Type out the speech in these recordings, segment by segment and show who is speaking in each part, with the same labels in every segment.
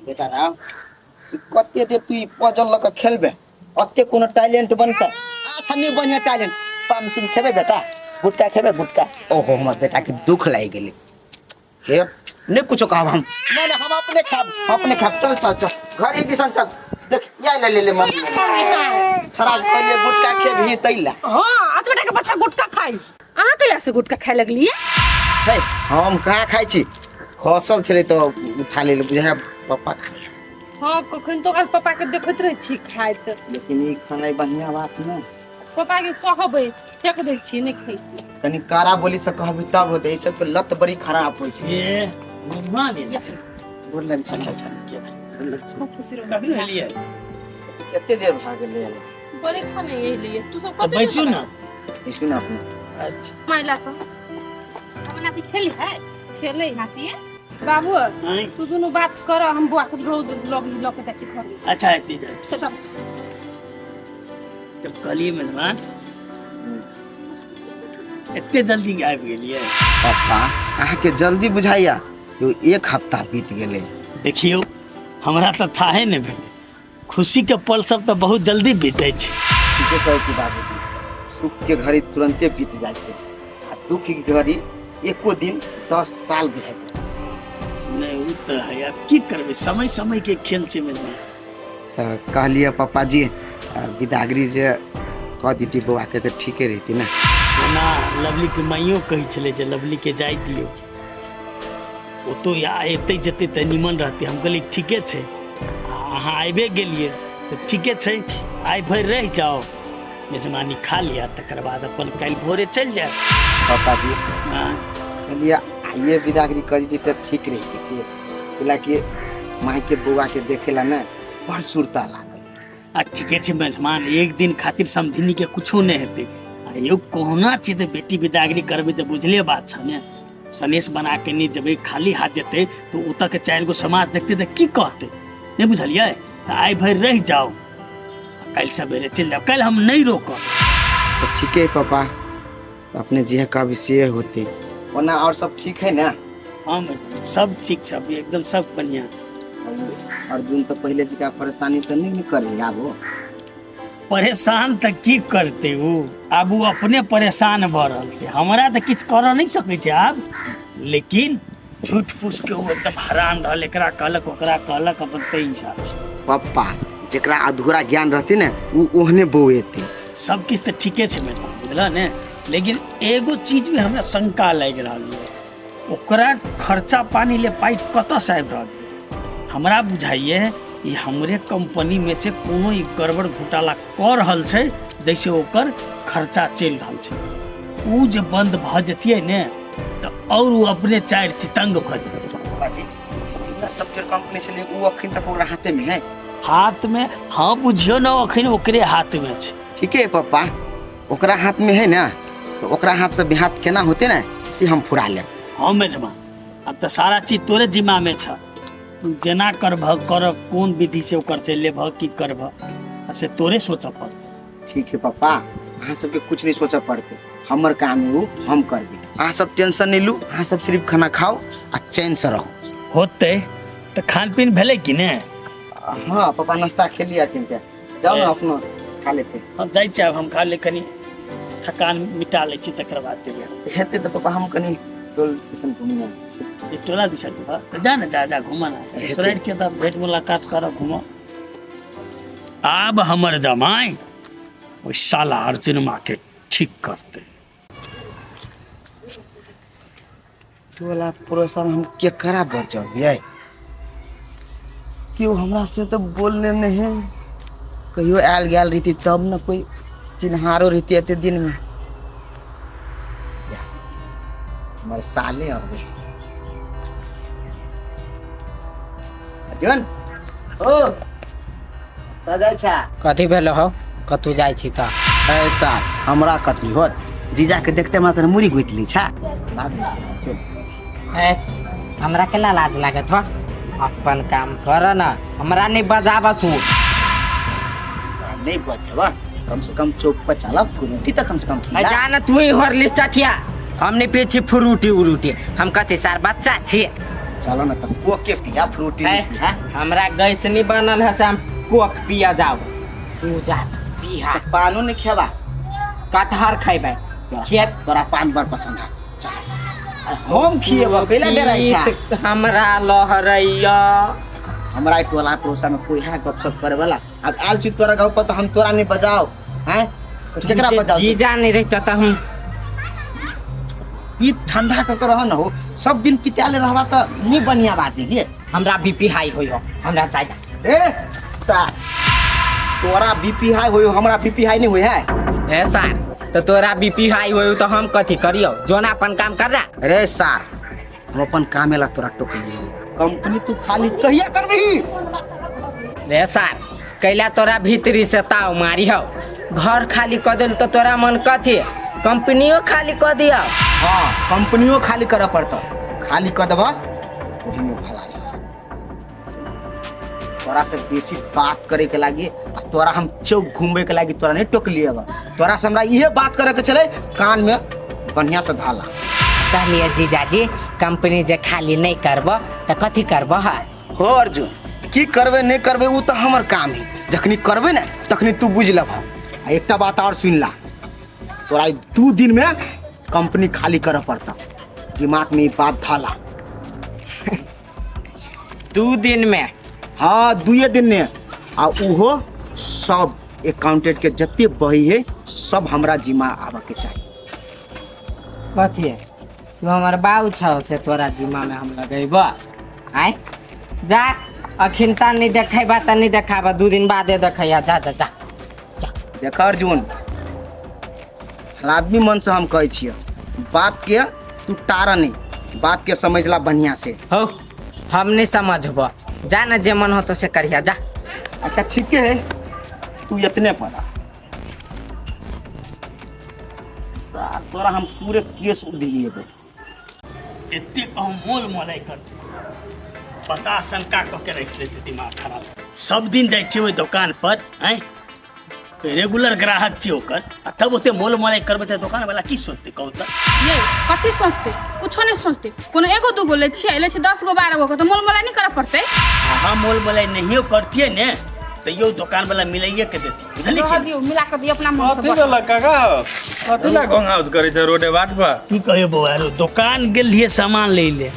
Speaker 1: बेटा राम कते देर तू पजल लक खेलबे अते कोनो टैलेंट बनता अच्छा नहीं बढ़िया टैलेंट पंपिंग खेबे बेटा गुटका खेबे गुटका ओहो हमर बेटा के दुख लाग गेले हे नहीं कुछ कहब हम नहीं हम अपने खाब चल चल चल घर ही दिसन चल देख या ले मम्मी थोड़ा पहले गुटका खेबही तैला
Speaker 2: हां आज बेटा के बच्चा गुटका खाई अहाँ कहिया से गुटका खाए लगलिए
Speaker 1: हे हम कहाँ खाइ छी खसल छले तो उठा ले बुझा पापा खा
Speaker 2: हां कखन तो आज पापा के देखत रह छी खाइत
Speaker 1: लेकिन ई खाना बढ़िया बात नहीं
Speaker 2: पापा के कहबै फेक दै छी नहीं खाई
Speaker 1: तनी कारा बोली से कहबै तब होते ई सब के लत बड़ी खराब होय छै
Speaker 3: ये मम्मा ने
Speaker 1: बोल लग
Speaker 3: अच्छा अच्छा
Speaker 2: खूब खुशी रहो
Speaker 3: कभी हलिए
Speaker 1: केते देर भाग गेले
Speaker 2: बड़े खाने यही लिए तू सब कते
Speaker 3: बैसू ना
Speaker 1: इसमें ना अपने
Speaker 3: अच्छा
Speaker 2: माइला तो हम नाती खेली है खेले नाती बाबू
Speaker 3: नहीं
Speaker 2: तू दोनों बात कर हम बुआ के रोज लोग के तची घर
Speaker 3: अच्छा है जा
Speaker 2: चल
Speaker 3: जब कली मेहमान इतने जल्दी आबि गेलिए
Speaker 1: पापा अहाँ के जल्दी बुझाइया तो एक हफ्ता बीत गेले
Speaker 3: देखियो हमरा तो था है ने भेल खुशी के पल सब तो बहुत जल्दी बीते छै
Speaker 1: ठीके कहै छी बाबूजी सुख के घड़ी तुरंते बीत जाय छै आ दुख के घड़ी एको दिन 10 साल बीत जाय छै
Speaker 3: नहीं वो तो है अब की करबे समय समय के खेल छै मेहमान
Speaker 1: तो कहलिए पापा जी विदागरी जे कह दीती बउआ के तो ठीके रहती ना
Speaker 3: ना लवली के माइयो कही छले जे लवली के जाय दियो ओ तो या एते जते त निमन रहते हम कहली ठीके छै अहाँ आबे गेलिए तो ठीके छै आइ भर रह जाओ मेजमानी खा लिया तकर बाद अपन काल भोरे चल जाए
Speaker 1: पापा जी
Speaker 3: हाँ
Speaker 1: कहलिए आइए विदागरी कर दी तो ठीक रहती बोला कि माँ के बउआ के देखेला ना बड़ सुरता लागे
Speaker 3: आ ठीके छै मेजमान एक दिन खातिर समधिनी के कुछो नहीं हेतै आ यो कोहना छै त बेटी विदागरी करबै त बुझले बात छ ने सनेश बना के नहीं जब खाली हाथ जेते तो ओतऽ के 4 गो समाज देखते तो की कहते नहीं बुझलिए तो आई भर रह जाओ कल सवेरे चल जाओ कल हम नहीं रोकब
Speaker 1: अच्छा ठीक है पापा अपने जी का विषय होते वरना और सब ठीक है ना
Speaker 3: हम सब ठीक सब एकदम सब बढ़िया
Speaker 1: अर्जुन तो पहले जी का परेशानी तो नहीं करेगा वो
Speaker 3: परेशान तो की करते वो अब वो अपने परेशान भ रहल छै हमरा तो किछ कर नहीं सकै छै आब लेकिन झूठ फूस के वो एकदम हैरान रहल एकरा कहलक ओकरा कहलक अपन तै हिसाब से
Speaker 1: पप्पा जेकरा अधूरा ज्ञान रहती ना वो ओहने बौएती
Speaker 3: सब किछ तो ठीके छै मेरा बुझल ने लेकिन एगो चीज में हमरा शंका लाग रहल है ओकरा खर्चा पानी ले पाई कतऽ से आबि रहल है हमरा बुझाइए ये हमरे कंपनी में से कोनो ई गड़बड़ घोटाला कर रहल छै जैसे ओकर खर्चा चल रहल छै ऊ जे बंद भ जतिए ने तो और वो अपने 4 चितंग भ जतिए
Speaker 1: पापा जी इतना सॉफ्टवेयर कंपनी से ले वो अखन तक ओकरा हाथे में है
Speaker 3: हाथ में हाँ बुझियो ना अखन ओकरे हाथ में छै
Speaker 1: ठीक है पापा ओकरा हाथ में है ना तो ओकरा हाथ से बिहात केना होते ना से हम फुरा ले
Speaker 3: हाँ मेजमा अब तो सारा चीज तोरे जिम्मा में छ जेना करभ कर कोन विधि से ओकर से लेभ की करभ अब से तोरे सोच पड़
Speaker 1: ठीक है पापा अहाँ सबके कुछ नहीं सोचा पड़ते हमर काम है वो हम करबे अहाँ सब टेंशन नहीं लू अहाँ सब सिर्फ खाना खाओ आ चैन से रहो
Speaker 3: होते तो खान पीन भेले कि ने
Speaker 1: हाँ पापा नाश्ता खेलिए अखन के जाओ ना अपना खा लेते
Speaker 3: हम जाय छै हम खा ले कनी थकान मिटा ले छी तकर बाद चलिए
Speaker 1: हेते तो पापा हम कनी टोल स्टेशन घूमने छी
Speaker 3: ये टोला दिशा जा जा ना जा घुमा ना ससुराल छै त भेट मुलाकात कर घुमा आब हमर जमाई ओइ साला अर्जुन माँ के ठीक करते
Speaker 1: टोला पड़ोसन हम केकरा बचबिए क्यों हमरा से तो बोलने नहीं कहियो आयल गया रहती तब न कोई चिन्हारो रहती एते दिन में हमारे साले आ गए अर्जुन ओ दादा छा
Speaker 4: कथी भेल हो कतू जाइ छी त
Speaker 1: ऐसा हमरा कथी होत जीजा के देखते मात्र मुड़ी गुतली छा
Speaker 4: ए हमरा केला लाज लागत हो अपन काम कर न हमरा नहीं बजाब तू
Speaker 1: नहीं बजेवा कम से कम चौक पर चला फ्रूटी तो कम से कम खिला
Speaker 4: जान तू ही होरलिस चटिया हम नहीं पीछे फ्रूटी उरूटी हम कथी सार बच्चा छी
Speaker 1: चलो ना तब कोक के पिया फ्रूटी
Speaker 4: है,
Speaker 1: हां
Speaker 4: हमरा गैस नहीं बनल है से हम कोक पिया जाओ तू जा पिया
Speaker 1: पानो नहीं खेबा
Speaker 4: कटहर खैबै खेत
Speaker 1: तोरा पान बर पसंद है चल हम खिएबा कैला डराइ छा
Speaker 4: हमरा लहरैया
Speaker 1: हमरा टोला पड़ोसा में कोई है गपशप करे वाला अब आल छी तोरा गांव पर तो हम तोरा नहीं बजाओ हैं तो केकरा बजाओ
Speaker 4: जीजा नहीं रहता तो हम
Speaker 1: पी ठंडा कर रह न हो सब दिन पिताले रहबा त नहीं बढ़िया बात है ये
Speaker 4: हमरा बीपी हाई होइयो हमरा चाहिए
Speaker 1: ए सा तोरा बीपी हाई होयो हमरा बीपी हाई नहीं होय है
Speaker 4: ए सर तो तोरा बीपी हाई होइयो तो हम कथी करियो जोन अपन काम कर रहा
Speaker 1: अरे सार हम अपन काम ला तोरा टोकली कंपनी तू खाली कहिया करबही
Speaker 4: रे सर कैला तोरा भीतरी से ताव मारी हो घर खाली कर देल तो तोरा मन कथी कंपनियो खाली कर दिया
Speaker 1: हां कंपनियो खाली करे पड़ता खाली कर देबा ओही में भलाई तोरा से बेसी बात करे के लागी तोरा हम चौक घूमे के लागी तोरा नहीं टोकलिएगा तोरा से हमरा इहे बात करे के चले कान में बढ़िया से धाला
Speaker 4: कहलिए जीजाजी कंपनी जे खाली नहीं करबो तो कथी करबो है
Speaker 1: हो अर्जुन की करबे नहीं करबे वो तो हमर काम है जखनी करबे ना तखनी तू बुझ लेबा एकटा बात और सुन ला तोरा 2 दिन में कंपनी खाली करे पड़ता दिमाग में बात धाला
Speaker 4: 2 दिन में
Speaker 1: हाँ 2 दिन में आ उहो सब अकाउंटेंट के जत्ते बही है सब हमरा जिम्मा आवे के चाहिए
Speaker 4: कथी है तू हमार बाऊ छौ से तोरा जिम्मा में हम लगेबो आय जा अखिनता नहीं देखेबा त नहीं देखाबा 2 दिन बादे देखैया जा जा जा
Speaker 1: देखा अर्जुन आदमी मन से हम कहे छियै बात के तू टारा नहीं बात के समझला बढ़िया से
Speaker 4: हो हम नहीं समझबो जा ना जे मन हो तो से करिया जा
Speaker 1: अच्छा ठीक है तू इतने पड़ा तोरा हम पूरे केस दिलिए
Speaker 3: एते कहूँ मोल मोलाई करते पता शंका कऽ के रख लेते दिमाग खराब सब दिन जाइ छियै ओहि दुकान पर हैं रेगुलर ग्राहक छियै ओकर आ तब ओते मोल मोलाई करबै तऽ दुकान वाला की सोचते कहू तऽ
Speaker 2: ये कथी सोचते कुछो नहीं सोचते कोनो एगो दूगो ले छियै ले छै 10 गो 12 गो तो मोल मोलाई नहीं करे पड़ते
Speaker 3: हाँ मोल मोलाई नहियो करतियै ने तो यो दुकान वाला मिलाइए के देती बुझलियै
Speaker 2: रह
Speaker 3: कि
Speaker 2: दियो मिला कर दियो अपना मन से
Speaker 5: कथी
Speaker 2: बस।
Speaker 5: वाला काका कथी ला गंग हाउस करे छै रोडे बाट पर
Speaker 3: की कहियो बौआ रो दुकान गेलियै सामान ले ले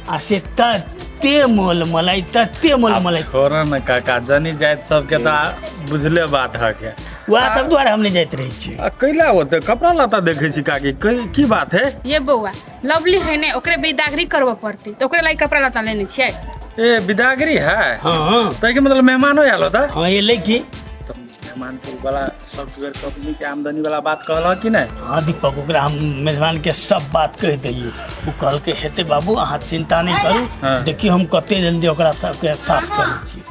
Speaker 3: आ से तते मोल मोलाई
Speaker 5: छोड़ न काका जनी जाइत सबके तऽ बुझले बात है के
Speaker 3: वएह सब द्वारा हम नहीं जाइत रहे छी
Speaker 5: आ कैला होते कपड़ा लता देखे छी काकी की बात है
Speaker 2: ये बउआ लवली है ने ओकरे बेदागरी करबो पड़ती तो ओकरे लागि कपड़ा लता लेने छियै
Speaker 5: ए विदागरी है
Speaker 3: हाँ
Speaker 5: तै के मतलब मेहमानो आलो त
Speaker 3: हाँ ये लेके
Speaker 5: तो मेहमान के वाला सॉफ्टवेयर कंपनी के आमदनी वाला बात कहला कि नहीं
Speaker 3: हाँ दीपक ओकरा हम मेजबान के सब बात कह दिए वो कहल के हेते बाबू अहाँ चिंता नहीं करू
Speaker 5: हाँ।
Speaker 3: देखिए हम कते जल्दी ओकरा सबके साफ करै छी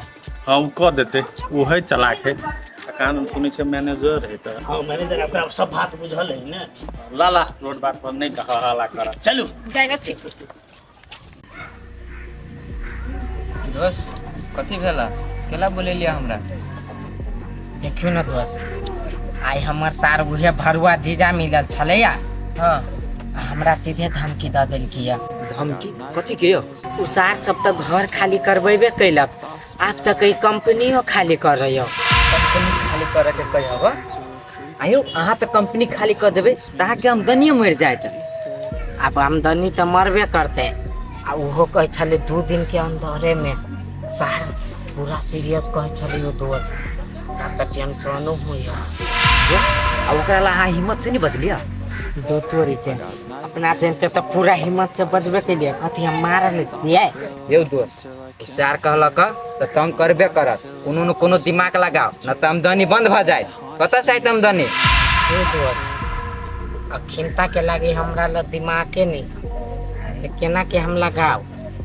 Speaker 5: हाँ उ कह देते वो है चला के कान सुनै छै मैनेजर है त
Speaker 3: हाँ मैनेजर ओकरा सब बात बुझल है ने
Speaker 5: लाला रोड बाट पर नहीं कहा हाला कर
Speaker 3: चलू
Speaker 2: जाएगा छी
Speaker 6: दोस्त कथी भेला केला बोलेलिया हमरा
Speaker 4: देखियो ना दोस्त आइ हमर सार उहे भरुआ जीजा मिलल छलैया
Speaker 6: हाँ
Speaker 4: हमरा सीधे धमकी दऽ देलकिया
Speaker 6: धमकी कथी के यो
Speaker 4: उ सार सब तऽ घर खाली करबेबे कैलक आब तऽ कई कंपनियो खाली कर रही हो
Speaker 6: कंपनी खाली करे के कहब आयो अहाँ तऽ कंपनी खाली कर देबै तऽ अहाँके आमदनी मरि जायत
Speaker 4: अब आमदनी तऽ मरबे करते आ उहो कहै छलै 2 दिन के अंदरे में सार पूरा सीरियस कहै छलै ओ दोस्त आब तऽ टेंशनो होइया
Speaker 6: आ ओकरा ला अहाँ हिम्मत से नहीं बदलिया
Speaker 4: दो तोरी के अपना जनते तो पूरा हिम्मत से बचबे के लिए कथी हम मार लेतिए
Speaker 6: यौ दोस्त सार कहलक तऽ तंग करबे करत कोनो न कोनो दिमाग लगाओ न तऽ आमदनी बंद भ जाए कतऽ से आयत आमदनी
Speaker 4: ए दोस्त अखिनता के लागे हमरा ल दिमागे नहीं केना के हम लगाओ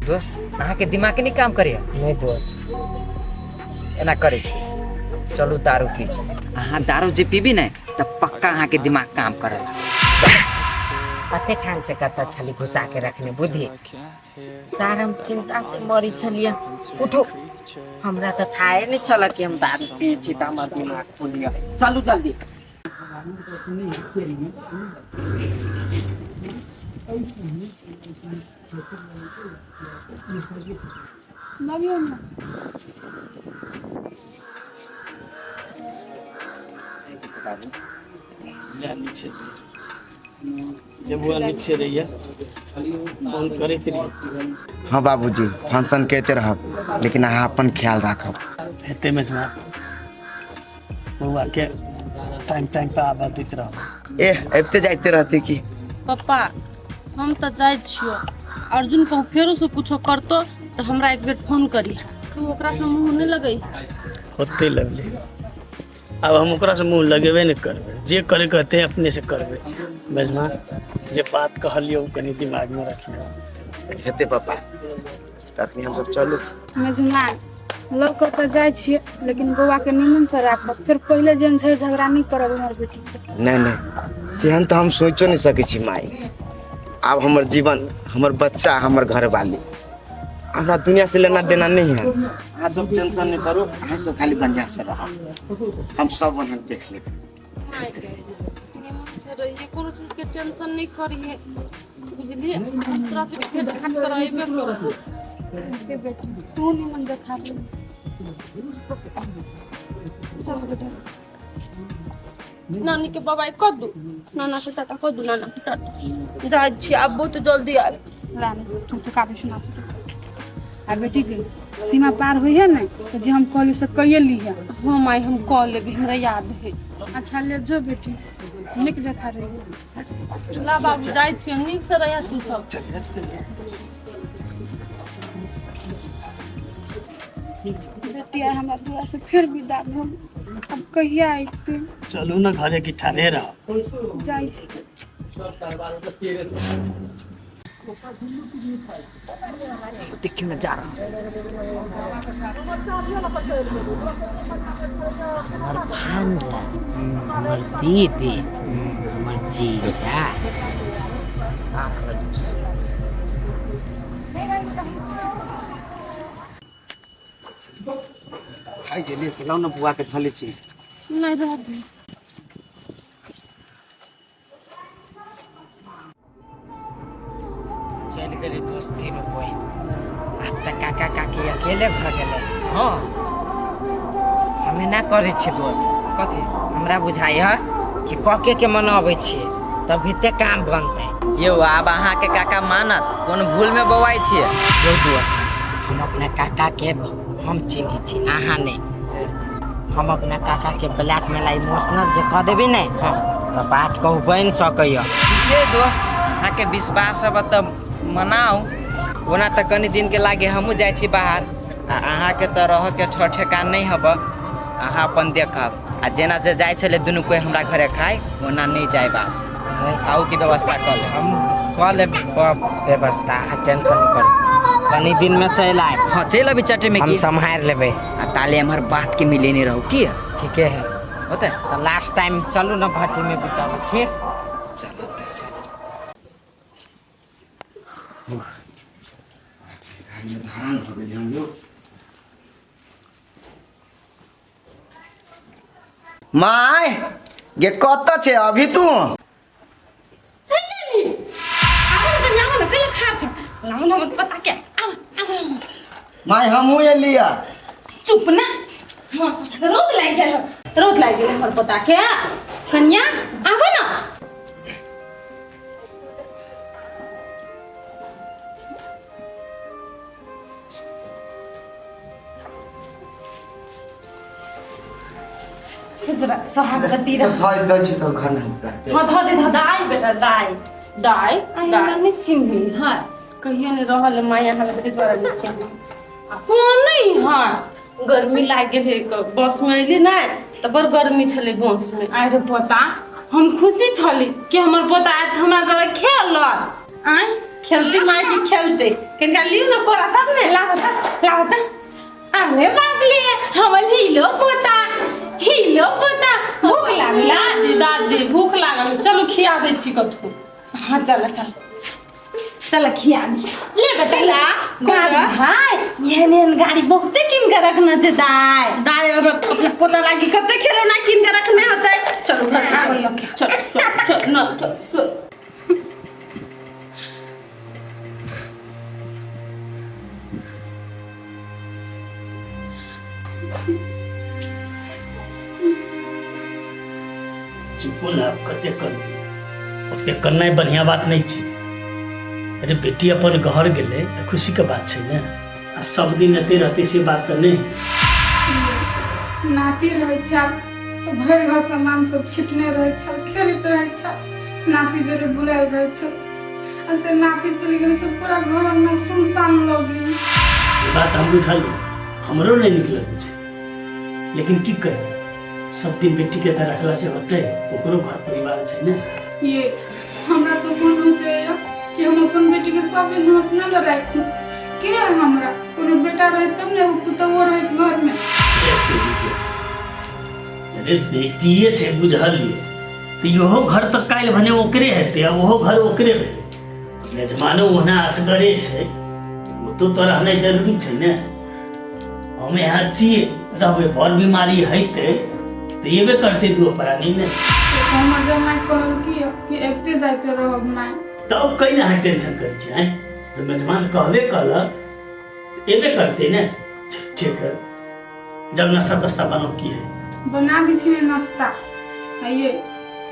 Speaker 6: दोस्त अहाँके दिमाग नहीं काम करैया
Speaker 4: नहीं दोस्त
Speaker 6: एना करै छी चलू दारू पी छी अहाँ दारू जे पीबी ने तऽ पक्का अहाँके दिमाग काम करत
Speaker 4: पते खान से कता छली घुसा के रखने बुद्धि सार हम चिंता से मरी छलिए उठो हमरा तो थाए नहीं छल कि हम दारू पी छी त हमर दिमाग खुलिया चलू जल्दी
Speaker 2: लव यू अम्मा।
Speaker 3: ले नीचे जाइए। जब वो नीचे रहिए फोन करे रहिए।
Speaker 1: हाँ बाबूजी फंक्शन कहते रहब लेकिन अहाँ अपन ख्याल राखब।
Speaker 3: हेते में जमा बउआ के टाइम पे आबा दैत रहो।
Speaker 1: अबते जाते रहते कि
Speaker 7: पप्पा हम तो जाए छियो। अर्जुन कहूँ फेरो से कुछो करतो तो हमरा एक बेर फोन करी। तू ओकरा से मुंह नहीं लगई।
Speaker 3: होते लगले अब हम ओकरा से मुंह लगेबे नहीं करबे। जे करे कहते हैं अपने से करबे। मेजमा जे बात कहलियो वो कनी दिमाग में रखियो।
Speaker 1: हेते पापा तखनी हम सब चलू।
Speaker 2: मेजमान लव कर तो जाए छिए लेकिन बउआ के निमन से राखब। फिर पहले जन से झगड़ा नहीं करब हमर बेटी के।
Speaker 1: नहीं तेहन तो हम सोचो नहीं सके छी माई। अब हमर जीवन हमर बच्चा हमर घर वाली हमरा दुनिया से लेना देना नहीं है। आप सब टेंशन नहीं करो। आप सब खाली बढ़िया से रहो। हम सब वहाँ देख लेंगे।
Speaker 7: निमन से रहिए कोनो चीज के टेंशन नहीं करिए बुझलिए। तोरा से भेंट घाट कराइबे करो।
Speaker 2: के बेटी तू निमन देखा ले। चल बेटा
Speaker 7: नानी के बाबा कह दू। नाना के टाटा कह दू। नाना के टाटा जाए छी। अब बहुत जल्दी आ
Speaker 2: रानी तू तो काबे सुना। आ बेटी के सीमा पार हुई है ना तो जे हम कहली से कहिए ली है।
Speaker 7: हाँ माई हम कॉल लेबी हमरा याद है।
Speaker 2: अच्छा ले जो बेटी निक जखा रही।
Speaker 7: ला बाबू जाए छी नीक से रह तू सब।
Speaker 2: बेटी आए हमरा दूरा से फिर विदा भो। अब कहिया आइते
Speaker 3: चलू ना घरे की ठाने रहो।
Speaker 2: जाई।
Speaker 4: देखियो ना जा रहा हमार भांजा हमार दीदी हमार जीजा
Speaker 1: खाई गेली खिलाउ न बुआ के थले छी।
Speaker 7: नहीं रह दे।
Speaker 4: चल गेले दोस्ती में कोई अब तक काका काकी अकेले भ गेले। हाँ हमें ना करे छे दोस्त कथी हमरा बुझाई है कि कके के मनाबै छे तभी ते काम बनते।
Speaker 6: यो अब अहाँ के काका मानत कौन भूल में बवाई छिए।
Speaker 4: यो दोस्त हम अपना काका के हम चिन्ही छी अहाँ नहीं। हम अपना काका के ब्लैक मेला इमोशनल जे कह देबी नहीं तो बात कहू बन सकैया।
Speaker 6: ये दोस्त अहाँ के विश्वास अब त मनाऊ। ओना त कनी दिन के लागे हमहू जाय छी बाहर आ अहाँ के त रह के ठेकान नहीं हब। अहाँ अपन देखब आ जेना जे जाय छले दुनू कोई हमरा घरे खाए ओना नहीं जाय बा। आऊ की व्यवस्था कर ले।
Speaker 4: हम कह ले व्यवस्था टेंशन नहीं कर। कनी दिन में चल आए।
Speaker 6: हाँ चल अभी चटे में
Speaker 4: हम
Speaker 6: की
Speaker 4: संभाल लेबे।
Speaker 6: आ ताले हमार बात के मिले नहीं रहू की
Speaker 4: ठीक है
Speaker 6: होते।
Speaker 4: तो लास्ट टाइम चलू ना भट्टी में बितावे छी।
Speaker 6: चलो
Speaker 1: माय गे कत छे अभी तू?
Speaker 7: चली आवन त यहाँ न कहिया खा छ लाउन हम पता के आव
Speaker 1: माय हमहू एलिया।
Speaker 7: चुप ना। हाँ रोद लाग गेल हमर पता के कन्या आव न। जरा सहागती
Speaker 1: सब थई द छी तो घर में।
Speaker 7: हाँ धो दे दाई बेटा दाई दाई दाई नहीं चिन्ही हाँ कहियो नहीं रहल माया हमें के द्वारा नहीं चिन्ही कौन नहीं हाँ गर्मी लाग गेल है बस में अइली ना तो बड़ गर्मी छले बस में आइ रे पोता हम खुशी छली कि हमर पोता आइ हमरा जरा खेल आइ खेलती माई की खेलते कनका लियो न कोरा तब ने लावता अरे बाप ले हमर हिलो पोता भूख लागला दादी भूख लागल चलो खिया दे छी कथु। हाँ चल चल चल खिया दी ले बेटा गाड़ी हाय ये गाड़ी बहुते किन के रखना छै दाई दाई अपने पोता लागी कते खिलौना किन के रखने होते। चलो घर चल चल चल न
Speaker 3: चुपो ना कते कर ओते करना बढ़िया बात नहीं छी। अरे बेटी अपन घर गेले तो खुशी के बात है ना। आ सब दिन एते रहते से बात तो नहीं।
Speaker 2: नाती रहे छल तो भर घर सामान सब छिटने रहे छल, खेलते रहे छल, नाती जोरे बुलाए रहे छल। ऐसे नाती चली गई से पूरा घर में सुनसान लगी।
Speaker 3: से बात हम बुझाली, हमरो नहीं निक लगे छे। लेकिन की करे, सब दिन बेटी के तरह रखला से होते, ओकरो घर परिवार छे ना।
Speaker 2: ये हमरा तो मन होते है कि हम अपन बेटी के सब दिन हम अपना ल राखू। के हमरा कोनो बेटा रहे तब ने वो पुतवा रहे घर में।
Speaker 3: अरे बेटिए छे बुझलिए, तो योहो घर तो काल भने ओकरे हेते, अब ओहो घर ओकरे हेते। मेजमानो होना असगरे छे, वो तो रहने जरूरी छे ने। हम यहाँ छिए, रहबे बड़ बीमारी हेते तो येबे करते दू प्राणी ने।
Speaker 2: हमर जमाई कहल कि एकते जाते रहो माय।
Speaker 3: तब कहीं ना टेंशन करे छे हैं। तो मेजमान कहबे कहला येबे करते ने। ठीक है, जब नाश्ता तास्ता बनो की है
Speaker 2: बना दी छे नाश्ता। ये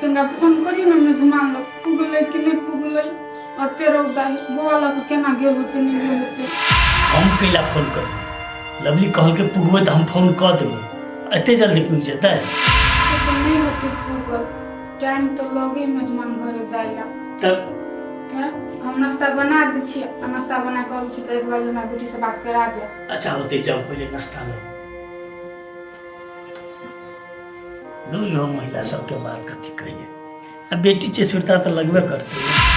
Speaker 2: केना फोन करी ना मेजमान लोग पुगले कि नहीं पुगले और तेरो दाई बुआ लोग केना गेल होते नहीं गेल होते।
Speaker 3: हम कैला फोन कर लवली कहल के पुगबे तो हम फोन कर देबे। एते जल्दी पुग जेतै
Speaker 2: तो नहीं होते पुगल, टाइम तो लगे मेजमान घर जाइला।
Speaker 3: तब
Speaker 2: हम नाश्ता बना दी छी, नाश्ता बना कर छी तो एक बार हमरा बेटी से बात करा दे।
Speaker 3: अच्छा होते जाओ पहले नाश्ता लो। यो महिला सबके बात कथी कहिए। अब बेटी चेसुरता तो लगबे करती है।